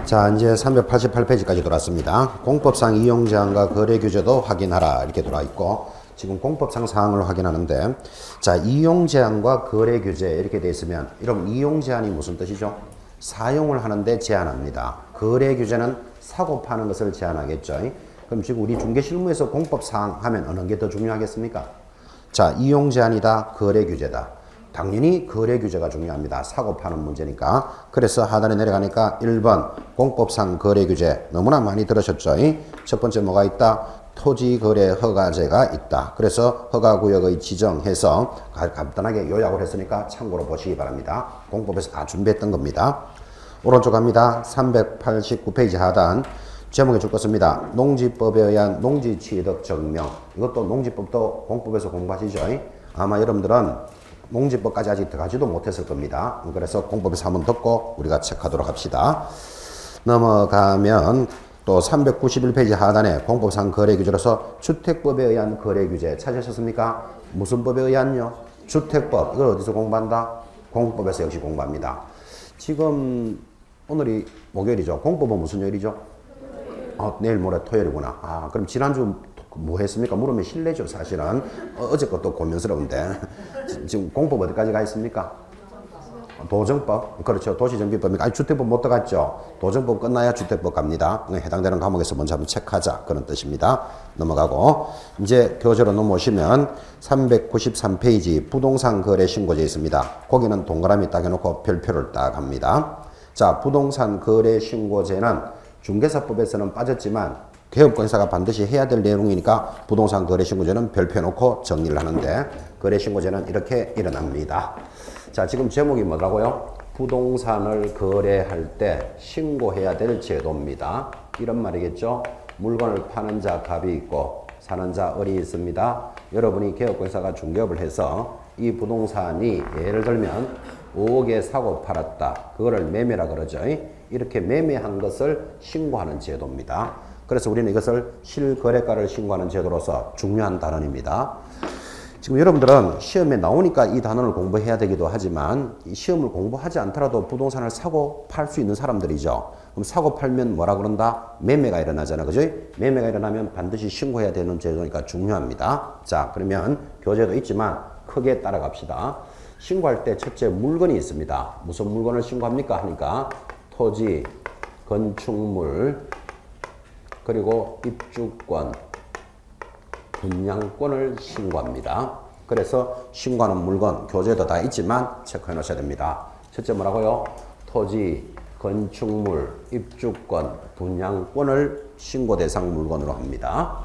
자, 이제 388페이지까지 돌았습니다. 공법상 이용제한과 거래규제도 확인하라 이렇게 돌아 있고, 지금 공법상 사항을 확인하는데, 자, 이용제한과 거래규제 이렇게 돼 있으면, 여러분 이용제한이 무슨 뜻이죠? 사용을 하는데 제한합니다. 거래규제는 사고 파는 것을 제한하겠죠. 그럼 지금 우리 중개실무에서 공법사항 하면 어느 게 더 중요하겠습니까? 자, 이용제한이다, 거래규제다. 당연히 거래규제가 중요합니다. 사고 파는 문제니까. 그래서 하단에 내려가니까 1번 공법상 거래규제 너무나 많이 들으셨죠? 첫 번째 뭐가 있다? 토지거래 허가제가 있다. 그래서 허가구역의 지정해서 간단하게 요약을 했으니까 참고로 보시기 바랍니다. 공법에서 다 준비했던 겁니다. 오른쪽 갑니다. 389페이지 하단 제목에 적었습니다. 농지법에 의한 농지취득 증명. 이것도 농지법도 공법에서 공부하시죠? 아마 여러분들은 농지법까지 아직 들어가지도 못했을 겁니다. 그래서 공법에서 한번 듣고 우리가 체크하도록 합시다. 넘어가면 또 391페이지 하단에 공법상 거래규제로서 주택법에 의한 거래규제 찾으셨습니까? 무슨 법에 의한요? 주택법. 이걸 어디서 공부한다? 공법에서 역시 공부합니다. 지금 오늘이 목요일이죠. 공법은 무슨 요일이죠? 내일 모레 토요일이구나. 그럼 지난주 뭐 했습니까? 물으면 실례죠, 사실은. 어제 것도 고민스러운데. 지금 공법 어디까지 가 있습니까? 도정법. 그렇죠. 도시정비법이니까. 주택법 못 들어갔죠. 도정법 끝나야 주택법 갑니다. 해당되는 과목에서 먼저 한번 체크하자. 그런 뜻입니다. 넘어가고. 이제 교재로 넘어오시면 393페이지 부동산 거래 신고제 있습니다. 거기는 동그라미 딱 해놓고 별표를 딱 합니다. 자, 부동산 거래 신고제는 중개사법에서는 빠졌지만 개업권사가 반드시 해야 될 내용이니까 부동산 거래신고제는 별표 놓고 정리를 하는데, 거래신고제는 이렇게 일어납니다. 자, 지금 제목이 뭐라고요? 부동산을 거래할 때 신고해야 될 제도입니다. 이런 말이겠죠? 물건을 파는 자 갑이 있고 사는 자 을이 있습니다. 여러분이 개업권사가 중개업을 해서 이 부동산이 예를 들면 5억에 사고 팔았다. 그거를 매매라 그러죠. 이렇게 매매한 것을 신고하는 제도입니다. 그래서 우리는 이것을 실거래가를 신고하는 제도로서 중요한 단원입니다. 지금 여러분들은 시험에 나오니까 이 단원을 공부해야 되기도 하지만 이 시험을 공부하지 않더라도 부동산을 사고 팔 수 있는 사람들이죠. 그럼 사고 팔면 뭐라 그런다? 매매가 일어나잖아. 그죠? 매매가 일어나면 반드시 신고해야 되는 제도니까 중요합니다. 자, 그러면 교재도 있지만 크게 따라갑시다. 신고할 때 첫째 물건이 있습니다. 무슨 물건을 신고합니까? 하니까 토지, 건축물, 그리고 입주권, 분양권을 신고합니다. 그래서 신고하는 물건 교재도 다 있지만 체크해 놓으셔야 됩니다. 첫째 뭐라고요? 토지, 건축물, 입주권, 분양권을 신고 대상 물건으로 합니다.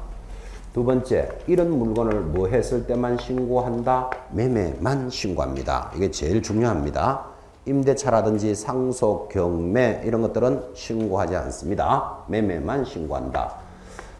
두 번째, 이런 물건을 뭐 했을 때만 신고한다? 매매만 신고합니다. 이게 제일 중요합니다. 임대차라든지 상속, 경매 이런 것들은 신고하지 않습니다. 매매만 신고한다.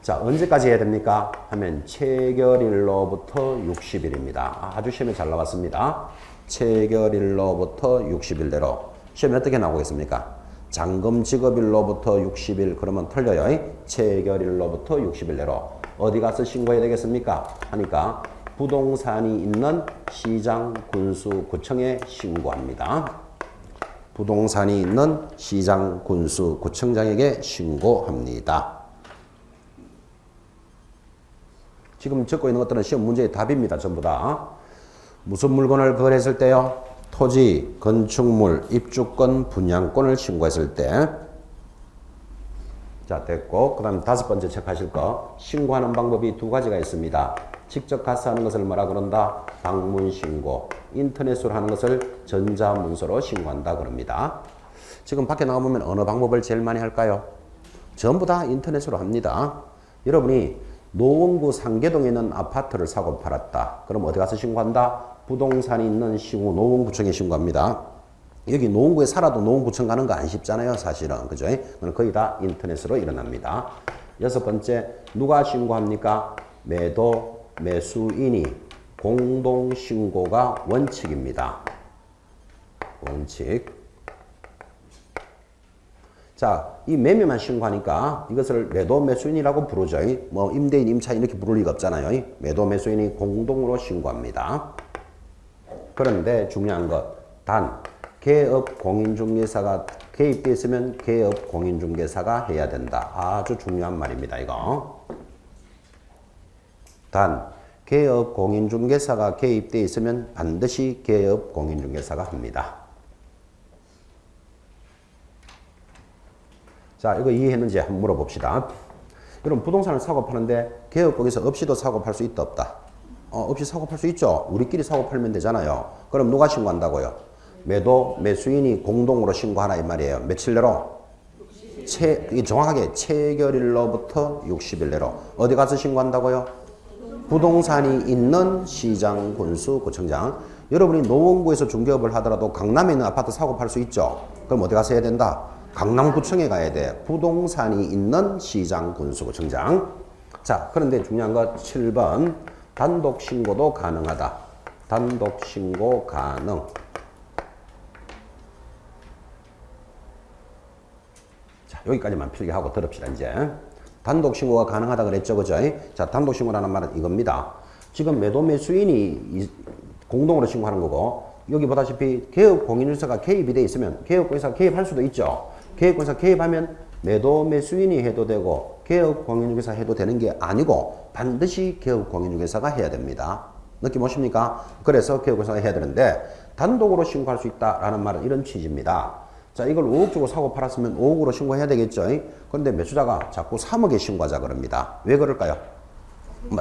자, 언제까지 해야 됩니까? 하면 체결일로부터 60일입니다. 아주 시험에 잘 나왔습니다. 체결일로부터 60일 내로. 시험에 어떻게 나오겠습니까? 잔금 지급일로부터 60일 그러면 틀려요. 체결일로부터 60일 내로. 어디 가서 신고해야 되겠습니까? 하니까 부동산이 있는 시장, 군수, 구청에 신고합니다. 부동산이 있는 시장, 군수, 구청장에게 신고합니다. 지금 적고 있는 것들은 시험 문제의 답입니다. 전부 다. 무슨 물건을 거래했을 때요? 토지, 건축물, 입주권, 분양권을 신고했을 때. 자, 됐고. 그 다음 다섯 번째 체크하실 거. 신고하는 방법이 두 가지가 있습니다. 직접 가서 하는 것을 뭐라 그런다? 방문 신고. 인터넷으로 하는 것을 전자문서로 신고한다 그럽니다. 지금 밖에 나가보면 어느 방법을 제일 많이 할까요? 전부 다 인터넷으로 합니다. 여러분이 노원구 상계동에 있는 아파트를 사고 팔았다. 그럼 어디 가서 신고한다? 부동산이 있는 시구 노원구청에 신고합니다. 여기 노원구에 살아도 노원구청 가는 거 안 쉽잖아요, 사실은. 그죠? 거의 다 인터넷으로 일어납니다. 여섯 번째, 누가 신고합니까? 매도, 매수인이 공동신고가 원칙입니다. 원칙. 자, 이 매매만 신고하니까 이것을 매도 매수인이라고 부르죠. 뭐 임대인, 임차인 이렇게 부를 리가 없잖아요. 매도 매수인이 공동으로 신고합니다. 그런데 중요한 것, 단 개업 공인중개사가 개입되어 있으면 개업 공인중개사가 해야 된다. 아주 중요한 말입니다. 이거. 단 개업 공인중개사가 개입되어 있으면 반드시 개업 공인중개사가 합니다. 자, 이거 이해했는지 한번 물어봅시다. 여러분 부동산을 사고 파는데 개업 거기서 없이도 사고 팔 수 있다 없다? 없이 사고 팔 수 있죠. 우리끼리 사고 팔면 되잖아요. 그럼 누가 신고한다고요? 매도 매수인이 공동으로 신고하라 이 말이에요. 며칠 내로? 정확하게 체결일로부터 60일 내로. 어디 가서 신고한다고요? 부동산이 있는 시장, 군수, 구청장. 여러분이 노원구에서 중개업을 하더라도 강남에 있는 아파트 사고 팔 수 있죠. 그럼 어디 가서 해야 된다? 강남구청에 가야 돼. 부동산이 있는 시장, 군수, 구청장. 자, 그런데 중요한 거 7번. 단독 신고도 가능하다. 단독 신고 가능. 자, 여기까지만 필기하고 들읍시다, 이제. 단독 신고가 가능하다 그랬죠, 그죠? 자, 단독 신고라는 말은 이겁니다. 지금 매도 매수인이 공동으로 신고하는 거고, 여기 보다시피 개업 공인중개사가 개입이 돼 있으면 개업 공인중개사가 개입할 수도 있죠. 개업 공인중개사 개입하면 매도 매수인이 해도 되고 개업 공인중개사 해도 되는 게 아니고 반드시 개업 공인중개사가 해야 됩니다. 느낌 오십니까? 그래서 개업 공인중개사가 해야 되는데 단독으로 신고할 수 있다라는 말은 이런 취지입니다. 자, 이걸 5억 주고 사고 팔았으면 5억으로 신고해야 되겠죠. 그런데 매수자가 자꾸 3억에 신고하자 그럽니다. 왜 그럴까요?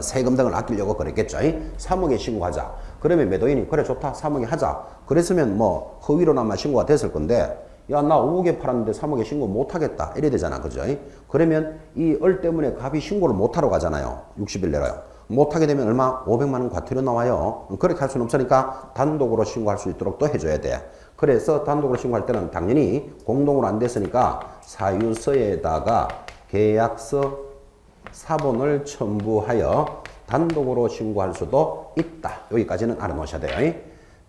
세금 등을 아끼려고 그랬겠죠. 3억에 신고하자. 그러면 매도인이 그래 좋다 3억에 하자. 그랬으면 뭐 허위로나마 신고가 됐을 건데 야, 나 5억에 팔았는데 3억에 신고 못하겠다 이래 되잖아, 그죠? 그러면 이 얼 때문에 갑이 신고를 못하러 가잖아요. 60일 내로요. 못하게 되면 얼마? 500만 원 과태료 나와요. 그렇게 할 수는 없으니까 단독으로 신고할 수 있도록 또 해줘야 돼. 그래서 단독으로 신고할 때는 당연히 공동으로 안 됐으니까 사유서에다가 계약서 사본을 첨부하여 단독으로 신고할 수도 있다. 여기까지는 알아놓으셔야 돼요.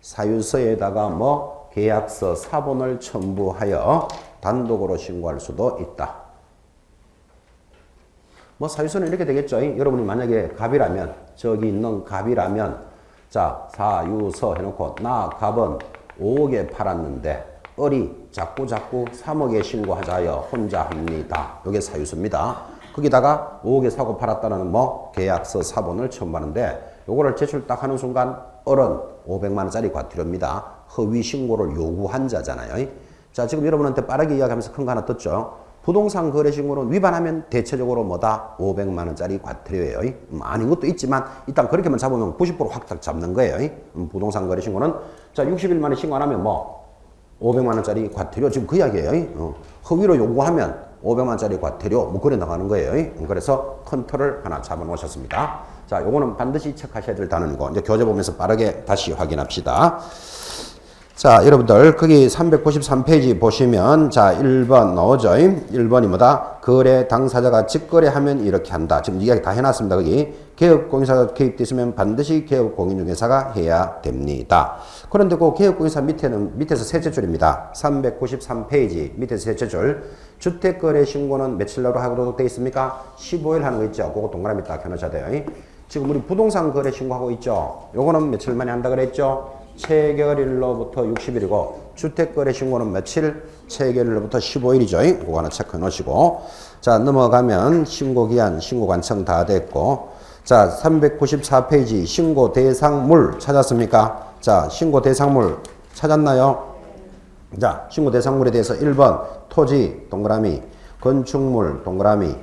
사유서에다가 뭐 계약서 사본을 첨부하여 단독으로 신고할 수도 있다. 뭐 사유서는 이렇게 되겠죠. 여러분이 만약에 갑이라면 저기 있는 갑이라면 자 사유서 해놓고 나 갑은 5억에 팔았는데 을이 자꾸 3억에 신고하자여 혼자 합니다. 이게 사유서입니다. 거기다가 5억에 사고 팔았다는 뭐 계약서 사본을 첨부하는데 요거를 제출 딱 하는 순간 을은 500만 원짜리 과태료입니다. 허위 신고를 요구한 자잖아요. 자, 지금 여러분한테 빠르게 이야기하면서 큰 거 하나 떴죠. 부동산 거래 신고는 위반하면 대체적으로 뭐다? 500만 원짜리 과태료예요. 아닌 것도 있지만 일단 그렇게만 잡으면 90% 확 잡는 거예요. 부동산 거래 신고는 자 60일 만에 신고 안 하면 뭐 500만 원짜리 과태료 지금 그 이야기예요. 허위로 요구하면 500만 원짜리 과태료 뭐 그래 나가는 거예요. 그래서 큰 틀을 하나 잡아 놓으셨습니다. 자, 요거는 반드시 체크하셔야 될 단어이고 이제 교재 보면서 빠르게 다시 확인합시다. 자, 여러분들 거기 393페이지 보시면 자 1번 나오죠. 1번이 뭐다? 거래 당사자가 직거래하면 이렇게 한다. 지금 이야기 다 해놨습니다. 거기 개업공인사가 개입됐으면 반드시 개업공인중개사가 해야 됩니다. 그런데 그 개업공인사 밑에서 셋째 줄입니다. 393페이지 밑에서 셋째 줄. 주택거래 신고는 며칠 내로 하도록 되어 있습니까? 15일 하는 거 있죠. 그거 동그라미 딱 해놓으셔야 돼요. 지금 우리 부동산 거래 신고하고 있죠. 요거는 며칠 만에 한다 그랬죠. 체결일로부터 60일이고 주택거래 신고는 며칠? 체결일로부터 15일이죠. 그거 하나 체크해 놓으시고 자 넘어가면 신고기한, 신고관청 다 됐고 자 394페이지 신고 대상물 찾았습니까? 자 신고 대상물 찾았나요? 자 신고 대상물에 대해서 1번 토지 동그라미, 건축물 동그라미,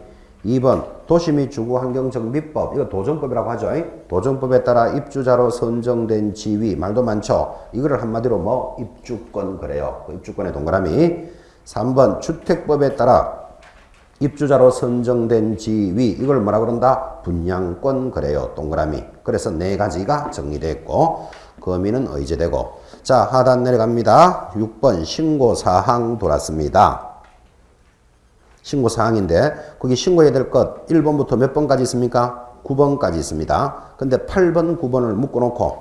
2번 도시 및 주거환경정비법, 이거 도정법이라고 하죠. 도정법에 따라 입주자로 선정된 지위, 말도 많죠. 이거를 한마디로 뭐 입주권 그래요. 그 입주권의 동그라미. 3번 주택법에 따라 입주자로 선정된 지위, 이걸 뭐라 그런다? 분양권 그래요. 동그라미. 그래서 네 가지가 정리됐고 거미는 의제되고 자 하단 내려갑니다. 6번 신고사항 돌았습니다. 신고사항인데 거기 신고해야 될 것 1번부터 몇 번까지 있습니까? 9번까지 있습니다. 근데 8번, 9번을 묶어놓고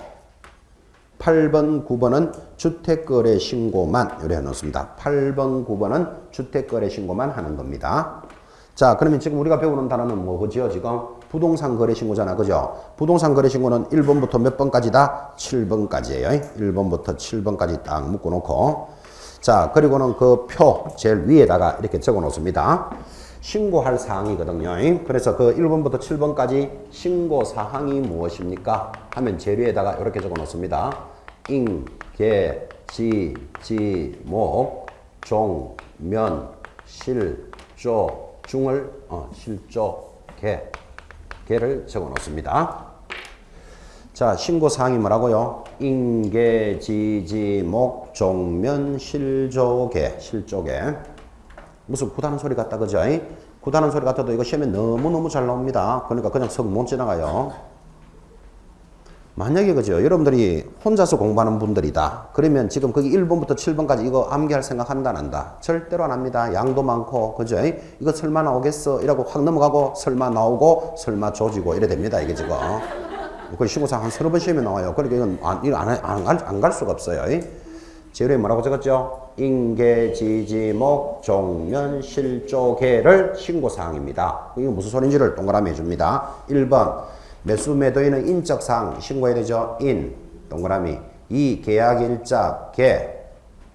8번, 9번은 주택거래 신고만 이래 해놓습니다. 8번, 9번은 주택거래 신고만 하는 겁니다. 자 그러면 지금 우리가 배우는 단어는 뭐지요? 지금 부동산 거래 신고잖아. 그죠? 부동산 거래 신고는 1번부터 몇 번까지다? 7번까지예요. 1번부터 7번까지 딱 묶어놓고 자, 그리고는 그 표 제일 위에다가 이렇게 적어 놓습니다. 신고할 사항이거든요. 그래서 그 1번부터 7번까지 신고 사항이 무엇입니까? 하면 제일 위에다가 이렇게 적어 놓습니다. 인, 계, 지, 목, 종, 면, 실, 조, 중을 실조, 개를 적어 놓습니다. 자, 신고 사항이 뭐라고요? 인계, 지지, 목, 종면, 실조개, 실조개. 무슨 구다는 소리 같다, 그죠? 구다는 소리 같아도 이거 시험에 너무너무 잘 나옵니다. 그러니까 그냥 석 못 지나가요. 만약에 그죠? 여러분들이 혼자서 공부하는 분들이다. 그러면 지금 거기 1번부터 7번까지 이거 암기할 생각 한다, 안 한다? 절대로 안 합니다. 양도 많고, 그죠? 이거 설마 나오겠어? 이라고 확 넘어가고, 설마 나오고, 설마 조지고, 이래 됩니다, 이게 지금. 그 신고사항 한 서너 번 시험에 나와요. 그러니까 이건 안 갈 수가 없어요. 제일 위에 뭐라고 적었죠? 인계, 지지, 목, 종면, 실조개를 신고사항입니다. 이게 무슨 소리인지를 동그라미 해줍니다. 1번. 매수 매도인의 인적 사항 신고해야 되죠. 인 동그라미. 2. 계약 일자 계.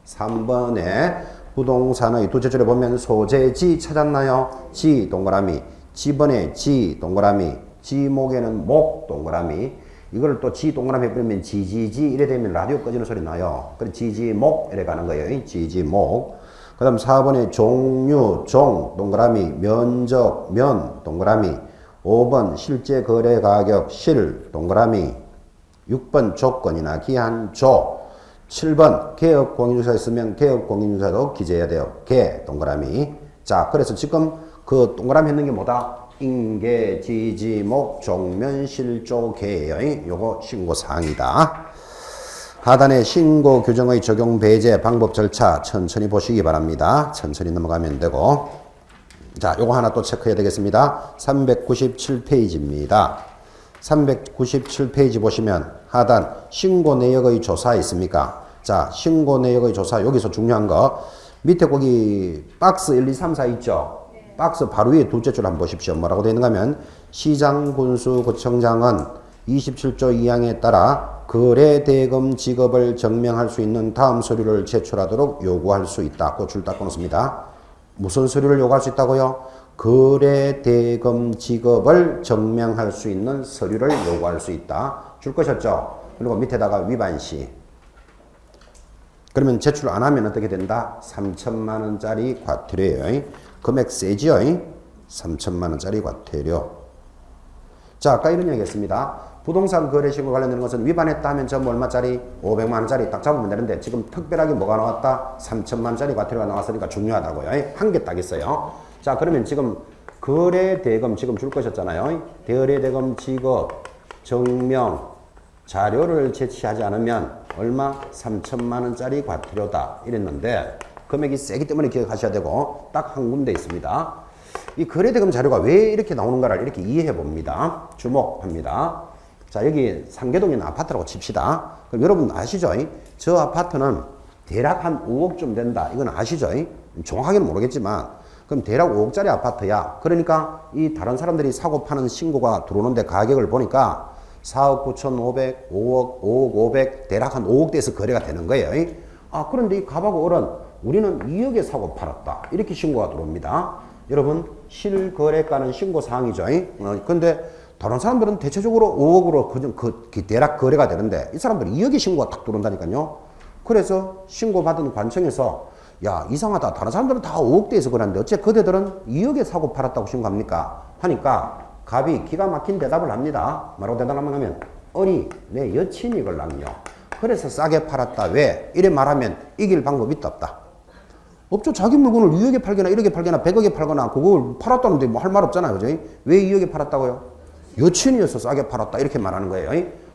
3번에 부동산의 두째 줄에 보면 소재지 찾았나요? 지 동그라미. 지번에 지 동그라미. 지목에는 목 동그라미. 이걸 또 지 동그라미 해버리면 지지지 이래 되면 라디오 꺼지는 소리 나요. 그래 지지목 이래 가는 거예요. 지지목. 그 다음 4번에 종류 종 동그라미. 면적 면 동그라미. 5번 실제 거래 가격 실 동그라미. 6번 조건이나 기한 조. 7번 개업 공인중개사 있으면 개업 공인중개사도 기재해야 돼요. 개 동그라미. 자, 그래서 지금 그 동그라미 했는 게 뭐다? 인계, 지지, 목, 종면, 실조, 개예요. 요거 신고사항이다. 하단에 신고 규정의 적용 배제 방법 절차 천천히 보시기 바랍니다. 천천히 넘어가면 되고. 자, 요거 하나 또 체크해야 되겠습니다. 397페이지입니다. 397페이지 보시면 하단 신고 내역의 조사 있습니까? 자, 신고 내역의 조사 여기서 중요한 거 밑에 거기 박스 1, 2, 3, 4 있죠? 박스 바로 위에 둘째 줄 한번 보십시오. 뭐라고 되어 있는가 하면 시장군수구청장은 27조 2항에 따라 거래대금 지급을 증명할 수 있는 다음 서류를 제출하도록 요구할 수 있다. 그 줄 닦고 놓습니다. 무슨 서류를 요구할 수 있다고요? 거래대금 지급을 증명할 수 있는 서류를 요구할 수 있다. 줄 것이었죠. 그리고 밑에다가 위반시. 그러면 제출 안 하면 어떻게 된다? 3천만 원짜리 과태료예요. 금액 세지요. 3천만 원짜리 과태료. 자, 아까 이런 얘기 했습니다. 부동산 거래신고 관련되는 것은 위반했다 하면 전부 얼마짜리? 500만 원짜리 딱 잡으면 되는데 지금 특별하게 뭐가 나왔다? 3천만 원짜리 과태료가 나왔으니까 중요하다고요. 한 개 딱 있어요. 자, 그러면 지금 거래대금 지금 줄 것이었잖아요. 거래대금 지급 증명 자료를 제시하지 않으면 얼마? 3천만 원짜리 과태료다 이랬는데 금액이 세기 때문에 기억하셔야 되고 딱 한 군데 있습니다. 이 거래대금 자료가 왜 이렇게 나오는가를 이렇게 이해해 봅니다. 주목합니다. 자, 여기 상계동에 있는 아파트라고 칩시다. 그럼 여러분 아시죠? 저 아파트는 대략 한 5억쯤 된다. 이건 아시죠? 정확하게는 모르겠지만 그럼 대략 5억짜리 아파트야. 그러니까 이 다른 사람들이 사고 파는 신고가 들어오는데 가격을 보니까 4억 9,500, 5억, 5억 500 대략 한 5억대에서 거래가 되는 거예요. 아, 그런데 이 갑하고 어른 우리는 2억에 사고 팔았다. 이렇게 신고가 들어옵니다. 여러분 실거래가는 신고사항이죠. 근데 다른 사람들은 대체적으로 5억으로 대략 거래가 되는데 이 사람들은 2억에 신고가 딱 들어온다니까요. 그래서 신고받은 관청에서 야, 이상하다. 다른 사람들은 다 5억대에서 그러는데 어째 그대들은 2억에 사고 팔았다고 신고합니까? 하니까 갑이 기가 막힌 대답을 합니다. 뭐라고 대답하면 아니 내 여친이 걸랑요. 그래서 싸게 팔았다. 왜? 이래 말하면 이길 방법이 있다 없다. 없죠. 자기 물건을 2억에 팔거나 1억에 팔거나 100억에 팔거나 그걸 팔았다는데 뭐 할 말 없잖아요. 그죠? 왜 2억에 팔았다고요? 여친이어서 싸게 팔았다. 이렇게 말하는 거예요.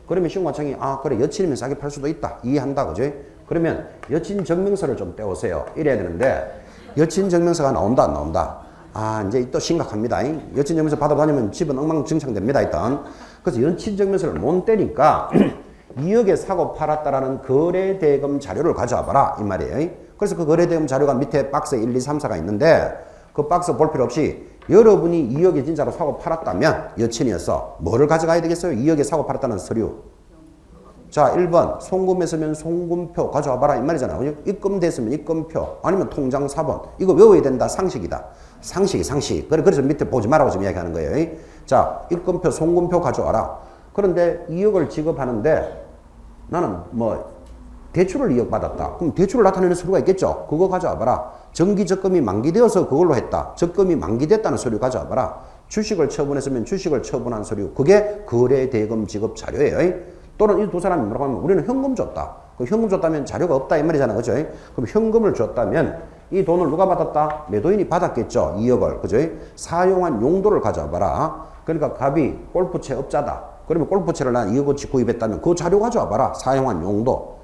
그러면 신고관청이 아 그래 여친이면 싸게 팔 수도 있다. 이해한다. 그죠? 그러면 여친 증명서를 좀 떼오세요. 이래야 되는데 여친 증명서가 나온다 안 나온다. 아 이제 또 심각합니다. 여친 증명서 받아다니면 집은 엉망진창 됩니다. 일단. 그래서 여친 증명서를 못 떼니까 2억에 사고 팔았다라는 거래대금 자료를 가져와 봐라. 이 말이에요. 그래서 그 거래대금 자료가 밑에 박스 1, 2, 3, 4가 있는데 그 박스 볼 필요 없이 여러분이 2억에 진짜로 사고 팔았다면 여친이어서 뭐를 가져가야 되겠어요? 2억에 사고 팔았다는 서류. 자, 1번 송금했으면 송금표 가져와봐라 이 말이잖아. 입금됐으면 입금표 아니면 통장 4번. 이거 외워야 된다. 상식이다. 상식. 그래서 밑에 보지 말라고 지금 이야기하는 거예요. 자, 입금표 송금표 가져와라. 그런데 2억을 지급하는데 나는 뭐 대출을 2억 받았다. 그럼 대출을 나타내는 서류가 있겠죠. 그거 가져와봐라. 정기적금이 만기되어서 그걸로 했다. 적금이 만기됐다는 서류 가져와봐라. 주식을 처분했으면 주식을 처분한 서류. 그게 거래대금 지급 자료예요. 또는 이 두 사람이 뭐라고 하면 우리는 현금 줬다. 그 현금 줬다면 자료가 없다 이 말이잖아. 그죠? 그럼 현금을 줬다면 이 돈을 누가 받았다? 매도인이 받았겠죠. 2억을. 그죠? 사용한 용도를 가져와봐라. 그러니까 갑이 골프채 업자다. 그러면 골프채를 난 2억어치 구입했다면 그 자료 가져와봐라. 사용한 용도.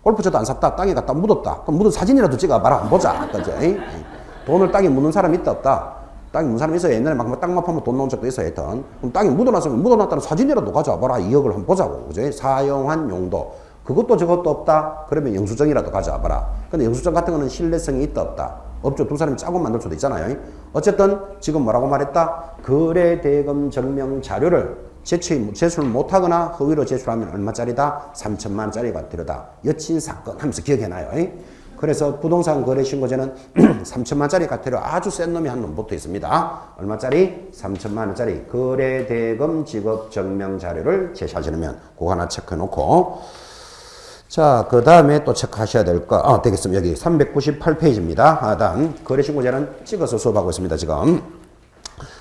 골프채도 안 샀다. 땅에 갖다 묻었다. 그럼 묻은 사진이라도 찍어봐라. 한번 보자. 그죠? 돈을 땅에 묻는 사람이 있다 없다? 땅에 묻는 사람이 있어요. 옛날에 막 땅 마파면 돈 나온 적도 있어요. 하여튼. 그럼 땅에 묻어놨으면 묻어놨다는 사진이라도 가져와봐라. 2억을 한번 보자고. 그죠? 사용한 용도. 그것도 저것도 없다? 그러면 영수증이라도 가져와봐라. 근데 영수증 같은 거는 신뢰성이 있다 없다? 없죠. 두 사람이 짜고 만들 수도 있잖아요. 어쨌든 지금 뭐라고 말했다? 거래대금 증명 자료를 제출 못하거나 허위로 제출하면 얼마짜리다? 3천만 원짜리가 들여다. 여친 사건 하면서 기억해놔요. 그래서 부동산 거래신고제는 3천만 원짜리 과태료 아주 센 놈이 한 놈 붙어 있습니다. 얼마짜리? 3천만 원짜리 거래대금 지급 증명 자료를 제시하시려면 그거 하나 체크해놓고 자, 그 다음에 또 체크하셔야 될 거, 되겠습니다. 여기 398페이지입니다. 하단. 거래신고제는 찍어서 수업하고 있습니다, 지금.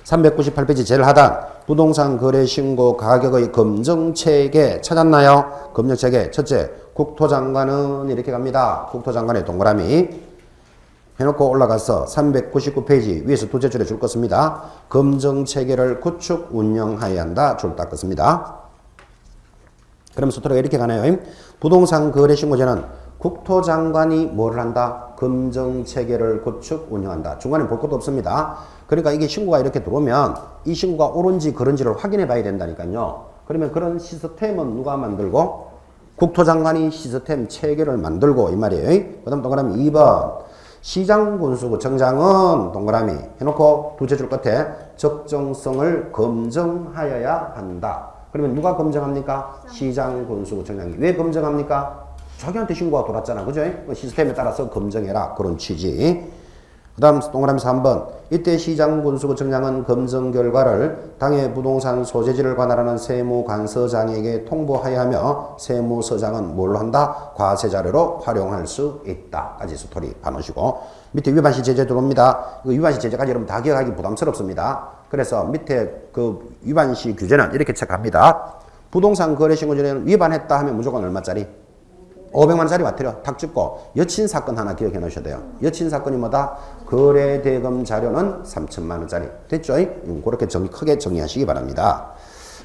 398페이지 제일 하단. 부동산 거래신고 가격의 검증체계 찾았나요? 검증체계. 첫째, 국토장관은 이렇게 갑니다. 국토장관의 동그라미. 해놓고 올라가서 399페이지 위에서 두째 줄에 줄 것입니다. 검증체계를 구축 운영하여야 한다. 줄 닦았습니다. 그럼 수토가 이렇게 가네요. 부동산 거래신고제는 국토장관이 뭐를 한다? 검증체계를 구축 운영한다. 중간에 볼 것도 없습니다. 그러니까 이게 신고가 이렇게 들어오면 이 신고가 옳은지 그런지를 확인해 봐야 된다니까요. 그러면 그런 시스템은 누가 만들고? 국토장관이 시스템 체계를 만들고 이 말이에요. 그 다음 동그라미 2번 시장군수구청장은 동그라미 해놓고 두째 줄 끝에 적정성을 검증하여야 한다. 그러면 누가 검증합니까? 시장군수구청장이. 왜 검증합니까? 자기한테 신고가 돌았잖아. 그죠? 시스템에 따라서 검증해라. 그런 취지. 그 다음 동그라미 3번. 이때 시장군수구청장은 검증 결과를 당해 부동산 소재지를 관할하는 세무관서장에게 통보하여야 하며 세무서장은 뭘로 한다? 과세자료로 활용할 수 있다. 까지 스토리 봐놓으시고 밑에 위반시 제재 들어옵니다. 이거 위반시 제재까지 여러분 다 기억하기 부담스럽습니다. 그래서 밑에 그 위반시 규제는 이렇게 체크합니다. 부동산 거래신고제는 위반했다 하면 무조건 얼마짜리? 500만 원짜리 과태료 탁 찍고 여친 사건 하나 기억해 놓으셔야 돼요. 여친 사건이 뭐다? 거래대금 자료는 3천만 원짜리. 됐죠? 그렇게 크게 정리하시기 바랍니다.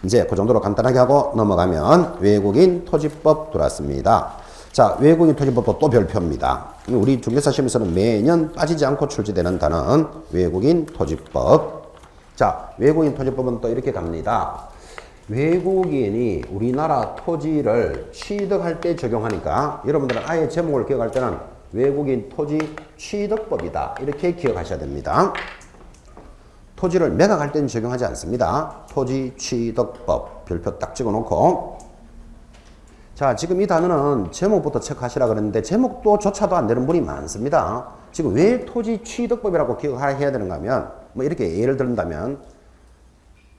이제 그 정도로 간단하게 하고 넘어가면 외국인 토지법 들어왔습니다. 자, 외국인 토지법도 또 별표입니다. 우리 중개사 시험에서는 매년 빠지지 않고 출제되는 단어는 외국인 토지법. 자, 외국인 토지법은 또 이렇게 갑니다. 외국인이 우리나라 토지를 취득할 때 적용하니까 여러분들은 아예 제목을 기억할 때는 외국인 토지 취득법이다. 이렇게 기억하셔야 됩니다. 토지를 매각할 때는 적용하지 않습니다. 토지 취득법 별표 딱 찍어놓고 자, 지금 이 단어는 제목부터 체크하시라 그랬는데 제목도 조차도 안 되는 분이 많습니다. 지금 왜 토지 취득법이라고 기억해야 되는가 하면 뭐 이렇게 예를 든다면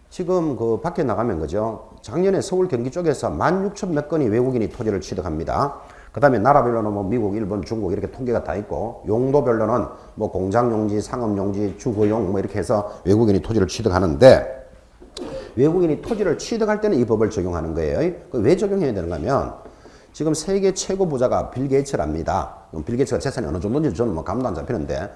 지금 그 밖에 나가면 그죠? 작년에 서울 경기 쪽에서 16,000 몇 건이 외국인이 토지를 취득합니다. 그 다음에 나라별로는 뭐 미국, 일본, 중국 이렇게 통계가 다 있고 용도별로는 뭐 공장용지, 상업용지, 주거용 뭐 이렇게 해서 외국인이 토지를 취득하는데 외국인이 토지를 취득할 때는 이 법을 적용하는 거예요. 왜 적용해야 되는가 하면 지금 세계 최고 부자가 빌 게이츠랍니다. 빌 게이츠가 재산이 어느 정도인지 저는 뭐 감도 안 잡히는데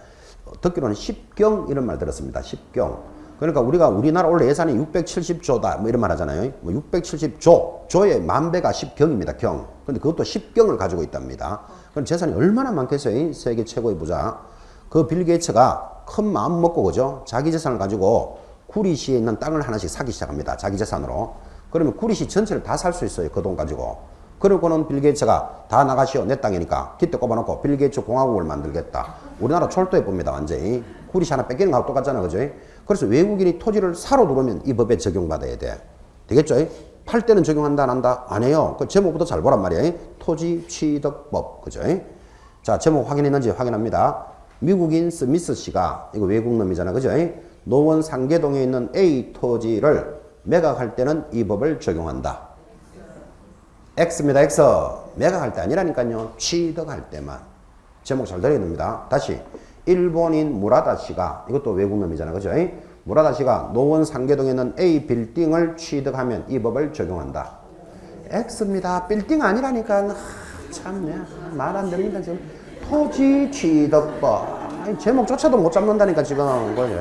듣기로는 10경 이런 말 들었습니다. 10경. 그러니까 우리나라 원래 예산이 670조다 뭐 이런 말 하잖아요. 뭐 670조, 조의 만배가 10경입니다. 경. 근데 그것도 10경을 가지고 있답니다. 그럼 재산이 얼마나 많겠어요? 세계 최고의 부자. 그 빌 게이츠가 큰 마음 먹고 그죠? 자기 재산을 가지고 구리시에 있는 땅을 하나씩 사기 시작합니다. 자기 재산으로. 그러면 구리시 전체를 다 살 수 있어요. 그 돈 가지고. 그러고는 빌 게이츠가 다 나가시오. 내 땅이니까. 기대 꼽아놓고 빌 게이츠 공화국을 만들겠다. 우리나라 철도해 봅니다. 완전히. 구리시 하나 뺏기는 거하고 똑같잖아. 그죠? 그래서 외국인이 토지를 사러 들어오면 이 법에 적용받아야 돼. 되겠죠? 팔 때는 적용한다 안 한다? 안 해요. 그 제목부터 잘 보란 말이에요. 토지취득법. 그죠? 자, 제목 확인했는지 확인합니다. 미국인 스미스 씨가, 이거 외국 놈이잖아. 그죠? 노원 상계동에 있는 A 토지를 매각할 때는 이 법을 적용한다. X입니다. X. 매각할 때 아니라니까요. 취득할 때만. 제목 잘 들어야 됩니다. 다시. 일본인 무라다 씨가, 이것도 외국 놈이잖아. 그죠? 무라다 씨가 노원 상계동에 있는 A 빌딩을 취득하면 이 법을 적용한다. X입니다. 빌딩 아니라니까. 참네. 말 안 됩니다. 지금. 토지 취득법. 제목조차도 못 잡는다니까, 지금. 그죠?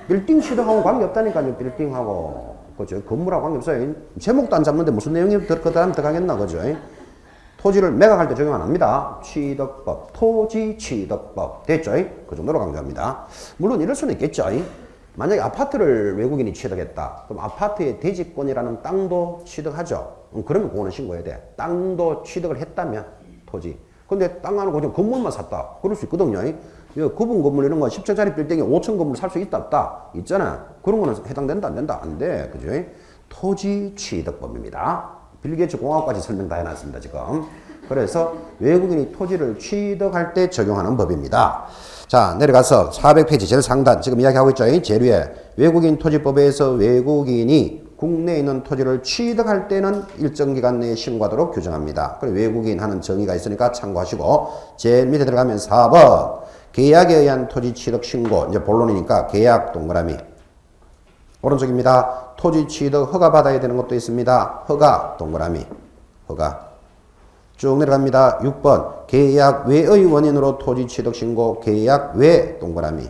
빌딩 취득하고 관계없다니까요. 빌딩하고. 그죠? 건물하고 관계없어요. 제목도 안 잡는데 무슨 내용이 그 다음 들어가겠나. 그죠? 토지를 매각할 때 적용 안 합니다. 취득법, 토지 취득법. 됐죠? 그 정도로 강조합니다. 물론 이럴 수는 있겠죠. 만약에 아파트를 외국인이 취득했다. 그럼 아파트의 대지권이라는 땅도 취득하죠. 그러면 그거는 신고해야 돼. 땅도 취득을 했다면 토지. 근데 땅 안 하고 그냥 건물만 샀다. 그럴 수 있거든요. 구분 건물 이런 거 10층짜리 빌딩에 5층 건물 살 수 있다 없다? 있잖아. 그런 거는 해당된다 안 된다? 안 돼. 그죠? 토지 취득법입니다. 빌 게이츠 공화국까지 설명 다 해놨습니다, 지금. 그래서 외국인이 토지를 취득할 때 적용하는 법입니다. 자, 내려가서 400페이지 제일 상단, 지금 이야기하고 있죠. 제일 위에 외국인 토지법에서 외국인이 국내에 있는 토지를 취득할 때는 일정 기간 내에 신고하도록 규정합니다. 그리고 외국인 하는 정의가 있으니까 참고하시고, 제일 밑에 들어가면 4번, 계약에 의한 토지 취득 신고, 이제 본론이니까 계약 동그라미. 오른쪽입니다. 토지 취득 허가 받아야 되는 것도 있습니다. 허가 동그라미. 허가. 쭉 내려갑니다. 6번 계약 외의 원인으로 토지 취득 신고 계약 외 동그라미.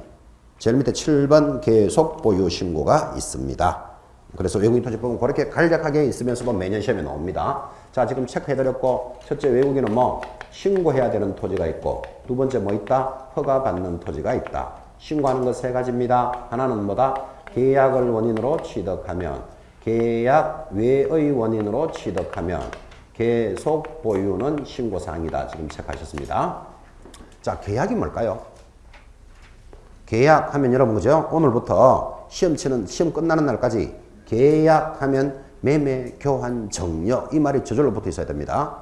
제일 밑에 7번 계속 보유 신고가 있습니다. 그래서 외국인 토지법은 그렇게 간략하게 있으면서도 매년 시험에 나옵니다. 자, 지금 체크해드렸고, 첫째 외국인은 뭐 신고해야 되는 토지가 있고, 두 번째 뭐 있다? 허가 받는 토지가 있다. 신고하는 것 세 가지입니다. 하나는 뭐다? 계약을 원인으로 취득하면, 계약 외의 원인으로 취득하면, 계속 보유는 신고사항이다. 지금 체크하셨습니다. 자, 계약이 뭘까요? 계약하면 여러분 그죠? 오늘부터 시험 끝나는 날까지 계약하면 매매, 교환, 정려 이 말이 저절로 붙어 있어야 됩니다.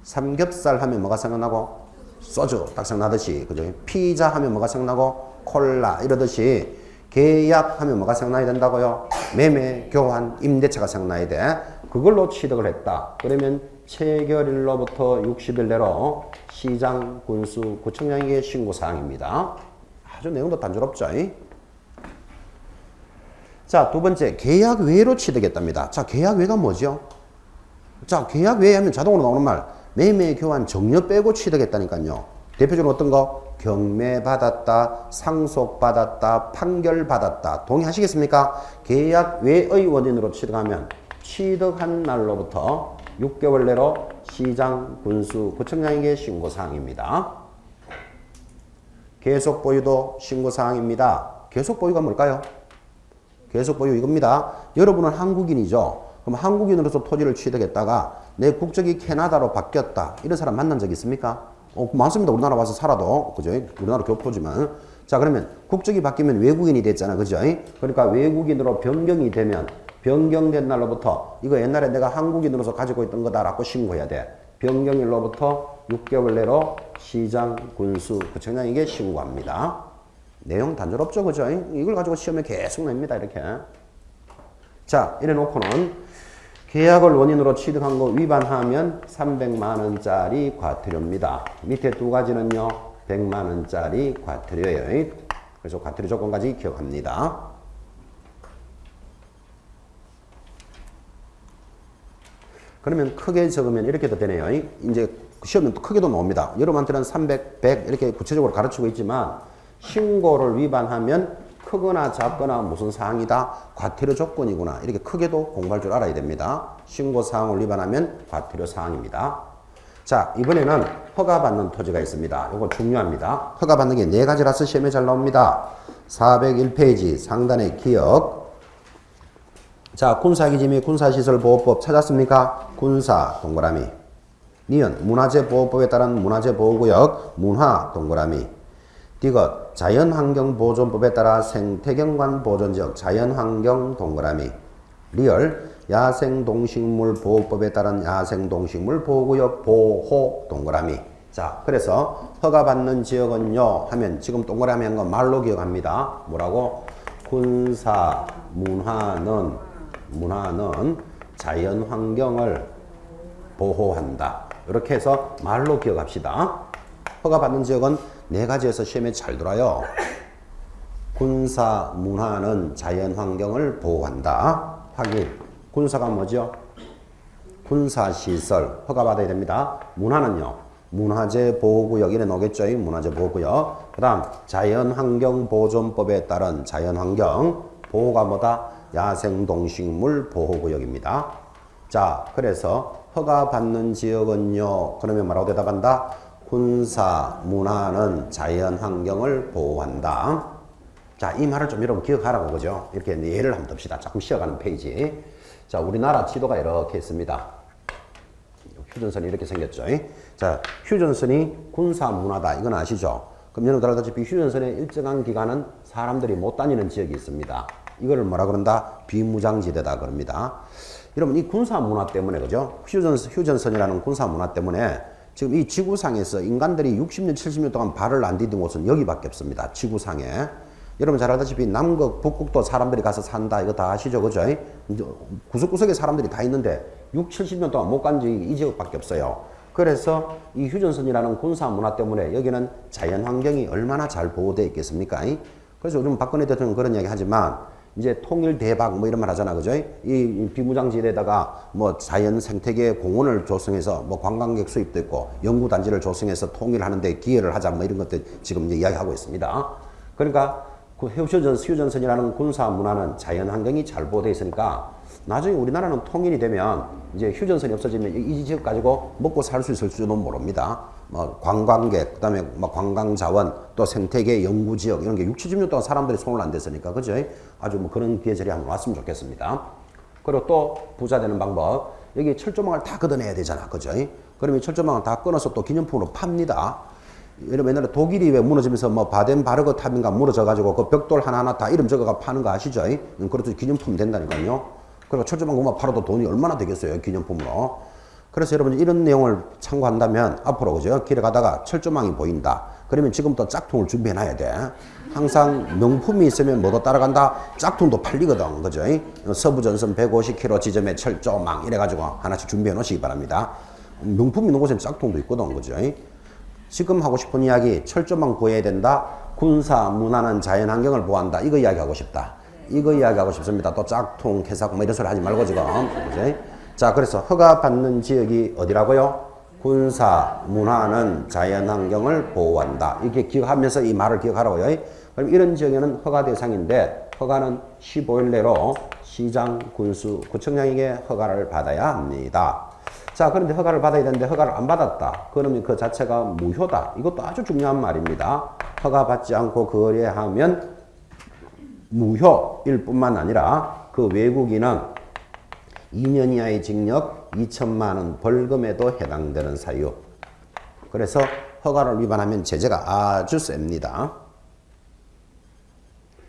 삼겹살 하면 뭐가 생각나고? 소주 딱 생각나듯이 그죠? 피자 하면 뭐가 생각나고? 콜라 이러듯이 계약하면 뭐가 생각나야 된다고요? 매매, 교환, 임대차가 생각나야 돼. 그걸로 취득을 했다. 그러면 체결일로부터 60일 내로 시장, 군수, 구청장에게 신고사항입니다. 아주 내용도 단조롭죠. 자, 두 번째 계약 외로 취득했답니다. 자, 계약 외가 뭐죠? 자, 계약 외 하면 자동으로 나오는 말 매매, 교환, 정려 빼고 취득했다니까요. 대표적으로 어떤 거? 경매받았다, 상속받았다, 판결받았다. 동의하시겠습니까? 계약 외의 원인으로 취득하면 취득한 날로부터 6개월 내로 시장, 군수, 구청장에게 신고사항입니다. 계속보유도 신고사항입니다. 계속보유가 뭘까요? 계속보유 이겁니다. 여러분은 한국인이죠. 그럼 한국인으로서 토지를 취득했다가 내 국적이 캐나다로 바뀌었다. 이런 사람 만난 적 있습니까? 많습니다. 우리나라 와서 살아도. 그죠? 우리나라 교포지만. 자, 그러면 국적이 바뀌면 외국인이 됐잖아. 그죠? 그러니까 외국인으로 변경이 되면 변경된 날로부터 이거 옛날에 내가 한국인으로서 가지고 있던 거다라고 신고해야 돼. 변경일로부터 6개월 내로 시장, 군수, 구청장에게 신고합니다. 내용 단조롭죠. 그죠? 이걸 가지고 시험에 계속 냅니다. 이렇게. 자, 이래 놓고는 계약을 원인으로 취득한 거 위반하면 300만 원짜리 과태료입니다. 밑에 두 가지는요. 100만 원짜리 과태료예요. 그래서 과태료 조건까지 기억합니다. 그러면 크게 적으면 이렇게도 되네요. 이제 시험은 크게도 나옵니다. 여러분한테는 300, 100 이렇게 구체적으로 가르치고 있지만 신고를 위반하면 크거나 작거나 무슨 사항이다? 과태료 조건이구나. 이렇게 크게도 공부할 줄 알아야 됩니다. 신고 사항을 위반하면 과태료 사항입니다. 자, 이번에는 허가받는 토지가 있습니다. 이거 중요합니다. 허가받는 게 네 가지라서 시험에 잘 나옵니다. 401페이지 상단의 기억. 자, 군사기지 및 군사시설보호법 찾았습니까? 군사 동그라미. 니은 문화재보호법에 따른 문화재보호구역 문화 동그라미. 디귿 자연환경보존법에 따라 생태경관 보존지역 자연환경 동그라미. 리얼 야생동식물 보호법에 따른 야생동식물 보호구역 보호 동그라미. 자, 그래서 허가받는 지역은요 하면 지금 동그라미 한 건 말로 기억합니다. 뭐라고? 군사 문화는 자연환경을 보호한다. 이렇게 해서 말로 기억합시다. 허가받는 지역은 네 가지에서 시험에 잘 들어요. 군사 문화는 자연환경을 보호한다. 확인. 군사가 뭐죠? 군사시설 허가받아야 됩니다. 문화는요. 문화재 보호구역 이래 놓겠죠. 문화재 보호구역. 그 다음 자연환경보존법에 따른 자연환경 보호가 뭐다? 야생동식물 보호구역입니다. 자, 그래서 허가받는 지역은요. 그러면 뭐라고 대답한다? 군사 문화는 자연환경을 보호한다. 자, 이 말을 좀 여러분 기억하라고, 그죠? 이렇게 예를 한번 듭시다. 조금 쉬어가는 페이지. 자, 우리나라 지도가 이렇게 있습니다. 휴전선이 이렇게 생겼죠. 자, 휴전선이 군사 문화다. 이건 아시죠? 그럼 여러분들 알다시피 휴전선의 일정한 기간은 사람들이 못 다니는 지역이 있습니다. 이거를 뭐라 그런다? 비무장지대다 그럽니다. 여러분, 이 군사 문화 때문에, 그죠? 휴전선이라는 군사 문화 때문에 지금 이 지구상에서 인간들이 60년, 70년 동안 발을 안 디딘 곳은 여기밖에 없습니다. 지구상에. 여러분 잘 알다시피 남극, 북극도 사람들이 가서 산다. 이거 다 아시죠? 그죠? 구석구석에 사람들이 다 있는데 60, 70년 동안 못 간 지역이 이 지역밖에 없어요. 그래서 이 휴전선이라는 군사 문화 때문에 여기는 자연 환경이 얼마나 잘 보호되어 있겠습니까? 그래서 요즘 박근혜 대통령 그런 이야기 하지만 이제 통일 대박 뭐 이런 말 하잖아. 그죠? 이 비무장지대에다가 뭐 자연 생태계 공원을 조성해서 뭐 관광객 수입도 있고 연구단지를 조성해서 통일하는데 기여를 하자 뭐 이런 것들 지금 이제 이야기하고 있습니다. 그러니까 그 휴전선이라는 군사 문화는 자연 환경이 잘 보호되어 있으니까 나중에 우리나라는 통일이 되면 이제 휴전선이 없어지면 이 지역 가지고 먹고 살 수 있을지도 모릅니다. 뭐 관광객, 그다음에 뭐 관광 자원, 또 생태계 연구 지역 이런 게 60, 70년 동안 사람들이 손을 안 댔으니까 그죠? 아주 뭐 그런 계절이 한번 왔으면 좋겠습니다. 그리고 또 부자 되는 방법. 여기 철조망을 다 걷어내야 되잖아. 그죠? 그러면 철조망을 다 끊어서 또 기념품으로 팝니다. 여러분 옛날에 독일이 왜 무너지면서 뭐 바덴바르그 탑인가 무너져가지고 그 벽돌 하나하나 다 이름 적어가 파는 거 아시죠? 그것도 기념품 된다니까요. 그리고 철조망 그만 팔아도 돈이 얼마나 되겠어요, 기념품으로. 그래서 여러분 이런 내용을 참고한다면 앞으로 그죠? 길에 가다가 철조망이 보인다. 그러면 지금부터 짝퉁을 준비해 놔야 돼. 항상 명품이 있으면 뭐도 따라간다? 짝퉁도 팔리거든. 그죠? 서부전선 150km 지점에 철조망 이래가지고 하나씩 준비해 놓으시기 바랍니다. 명품 있는 곳엔 짝퉁도 있거든. 그죠? 지금 하고 싶은 이야기, 철조망 구해야 된다. 군사 문화는 자연환경을 보호한다. 이거 이야기하고 싶다. 이거 이야기하고 싶습니다. 또 짝퉁, 개사고 뭐 이런 소리 하지 말고 지금. 그치? 자, 그래서 허가받는 지역이 어디라고요? 군사 문화는 자연환경을 보호한다. 이렇게 기억하면서 이 말을 기억하라고요. 그럼 이런 지역에는 허가 대상인데 허가는 15일 내로 시장, 군수, 구청장에게 허가를 받아야 합니다. 자, 그런데 허가를 받아야 되는데 허가를 안 받았다. 그러면 그 자체가 무효다. 이것도 아주 중요한 말입니다. 허가받지 않고 거래하면 무효일 뿐만 아니라 그 외국인은 2년 이하의 징역 2천만 원 벌금에도 해당되는 사유. 그래서 허가를 위반하면 제재가 아주 셉니다.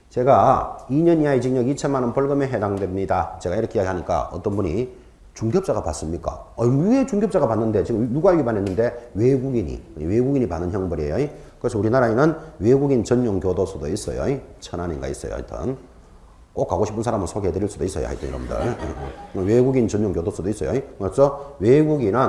제가 2년 이하의 징역 2천만 원 벌금에 해당됩니다. 제가 이렇게 이야기하니까 어떤 분이 중개업자가 받습니까? 왜 중개업자가 받는데 지금 누가 위반했는데 외국인이 받는 형벌이에요. 그래서 우리나라에는 외국인 전용 교도소도 있어요. 천안인가 있어요. 하여튼 꼭 가고 싶은 사람은 소개해 드릴 수도 있어요. 하여튼 여러분들 외국인 전용 교도소도 있어요. 그래서 외국인은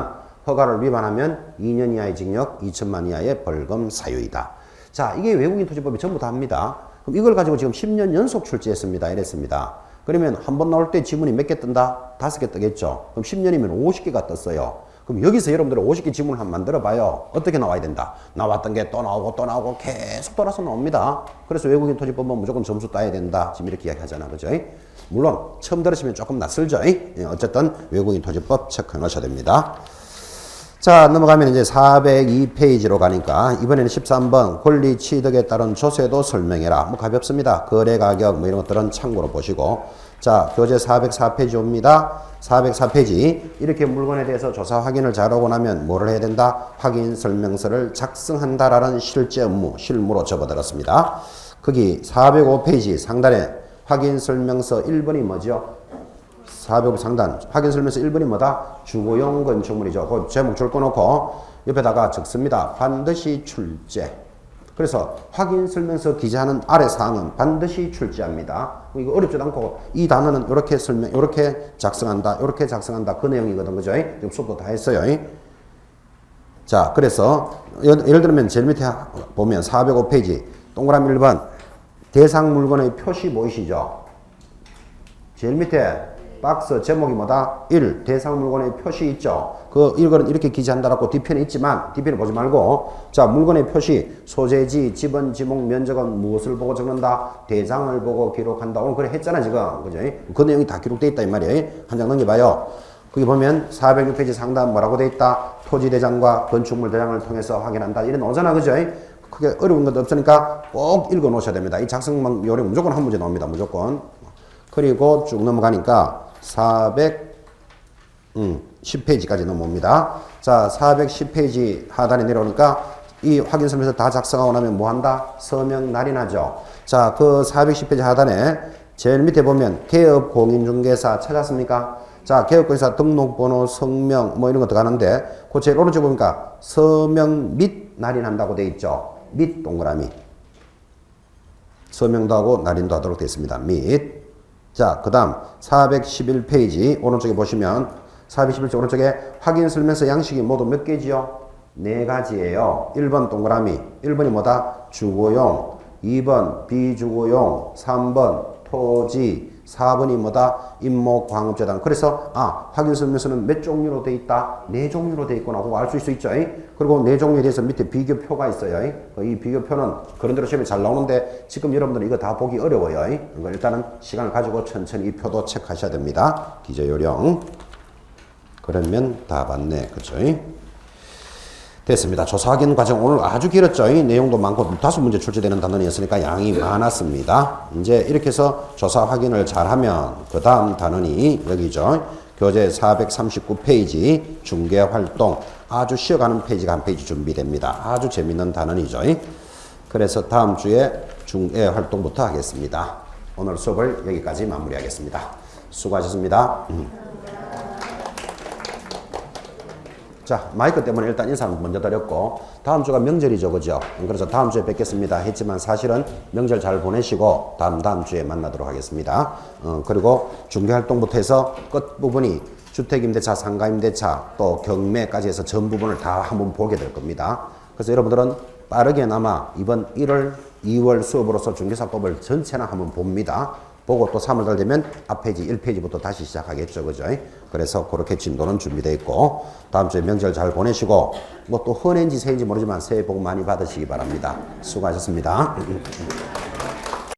허가를 위반하면 2년 이하의 징역 2천만 이하의 벌금 사유이다. 자, 이게 외국인 토지법이 전부 다 합니다. 그럼 이걸 가지고 지금 10년 연속 출제했습니다. 이랬습니다. 그러면 한 번 나올 때 지문이 몇 개 뜬다? 5개 뜨겠죠. 그럼 10년이면 50개가 떴어요. 그럼 여기서 여러분들 50개 지문을 한번 만들어 봐요. 어떻게 나와야 된다? 나왔던 게 또 나오고 계속 돌아서 나옵니다. 그래서 외국인 토지법은 무조건 점수 따야 된다. 지금 이렇게 이야기하잖아. 그죠? 물론 처음 들으시면 조금 낯설죠. 어쨌든 외국인 토지법 체크해 놓으셔야 됩니다. 자, 넘어가면 이제 402페이지로 가니까 이번에는 13번 권리 취득에 따른 조세도 설명해라. 뭐 가볍습니다. 거래 가격 뭐 이런 것들은 참고로 보시고. 자, 교재 404페이지 옵니다. 404페이지. 이렇게 물건에 대해서 조사 확인을 잘하고 나면 뭐를 해야 된다? 확인 설명서를 작성한다라는 실제 업무, 실무로 접어들었습니다. 거기 405페이지 상단에 확인 설명서 1번이 뭐죠? 400억 상단 확인 설명서 1번이 뭐다? 주거용 건축물이죠. 그 제목 줄 꺼놓고 옆에다가 적습니다. 반드시 출제. 그래서 확인 설명서 기재하는 아래 사항은 반드시 출제합니다. 이거 어렵지도 않고 이 단어는 이렇게 이렇게 작성한다, 이렇게 작성한다 그 내용이거든, 그죠? 지금 수업도 다 했어요. 자, 그래서 예를 들면 제일 밑에 보면 405페이지 동그라미 1번 대상 물건의 표시 보이시죠? 제일 밑에 박스 제목이 뭐다? 1. 대상 물건의 표시 있죠? 그 이거는 이렇게 기재한다라고 뒤편에 있지만 뒤편에 보지 말고 자, 물건의 표시, 소재지, 지번, 지목, 면적은 무엇을 보고 적는다? 대상을 보고 기록한다. 오늘 그래 했잖아 지금, 그죠? 그 내용이 다 기록돼 있다 이 말이에요. 한 장 넘겨봐요. 거기 보면 406페이지 상단 뭐라고 돼 있다? 토지 대장과 건축물 대장을 통해서 확인한다. 이런 오잖아, 그죠? 크게 어려운 것도 없으니까 꼭 읽어 놓으셔야 됩니다. 이 작성 요령 무조건 한 문제 나옵니다. 무조건. 그리고 쭉 넘어가니까 410페이지까지 넘어옵니다. 자, 410페이지 하단에 내려오니까 이 확인 설명서 다 작성하고 나면 뭐 한다? 서명 날인하죠. 자, 그 410페이지 하단에 제일 밑에 보면 개업 공인중개사 찾았습니까? 자, 개업공인사 등록번호, 성명 뭐 이런 거 들어가는데 그 제일 오른쪽 보니까 서명 및 날인한다고 돼 있죠. 및 동그라미. 서명도 하고 날인도 하도록 되어 있습니다. 및. 자, 그 다음 411페이지 오른쪽에 보시면 411페이지 오른쪽에 확인 설명서 양식이 모두 몇 개지요? 4가지예요. 1번 동그라미. 1번이 뭐다? 주거용. 2번 비주거용. 3번 토지. 4번이 뭐다? 임목광업재단. 그래서 확인 설명서는 몇 종류로 돼 있다? 4종류로 돼 있구나. 그거 알 수 있죠. 그리고 4종류에 대해서 밑에 비교표가 있어요. 이 비교표는 그런 대로 시험에 잘 나오는데 지금 여러분들은 이거 다 보기 어려워요. 일단은 시간을 가지고 천천히 이 표도 체크하셔야 됩니다. 기재요령. 그러면 다 봤네. 그쵸? 됐습니다. 조사 확인 과정 오늘 아주 길었죠. 이 내용도 많고 5문제 출제되는 단원이었으니까 양이 많았습니다. 이제 이렇게 해서 조사 확인을 잘하면 그 다음 단원이 여기죠. 교재 439페이지 중개활동. 아주 쉬어가는 페이지가 한 페이지 준비됩니다. 아주 재밌는 단원이죠. 그래서 다음 주에 중개활동부터 하겠습니다. 오늘 수업을 여기까지 마무리하겠습니다. 수고하셨습니다. 자, 마이크 때문에 일단 인사는 먼저 드렸고 다음 주가 명절이죠, 그죠? 그래서 다음 주에 뵙겠습니다 했지만 사실은 명절 잘 보내시고 다음 주에 만나도록 하겠습니다. 그리고 중개활동부터 해서 끝부분이 주택임대차, 상가임대차 또 경매까지 해서 전 부분을 다 한번 보게 될 겁니다. 그래서 여러분들은 빠르게나마 이번 1월, 2월 수업으로서 중개사법을 전체나 한번 봅니다. 보고 또 3월달 되면 앞페이지 1페이지부터 다시 시작하겠죠, 그죠? 그래서 그렇게 진도는 준비되어 있고 다음 주에 명절 잘 보내시고 뭐 또 헌해인지 새해인지 모르지만 새해 복 많이 받으시기 바랍니다. 수고하셨습니다.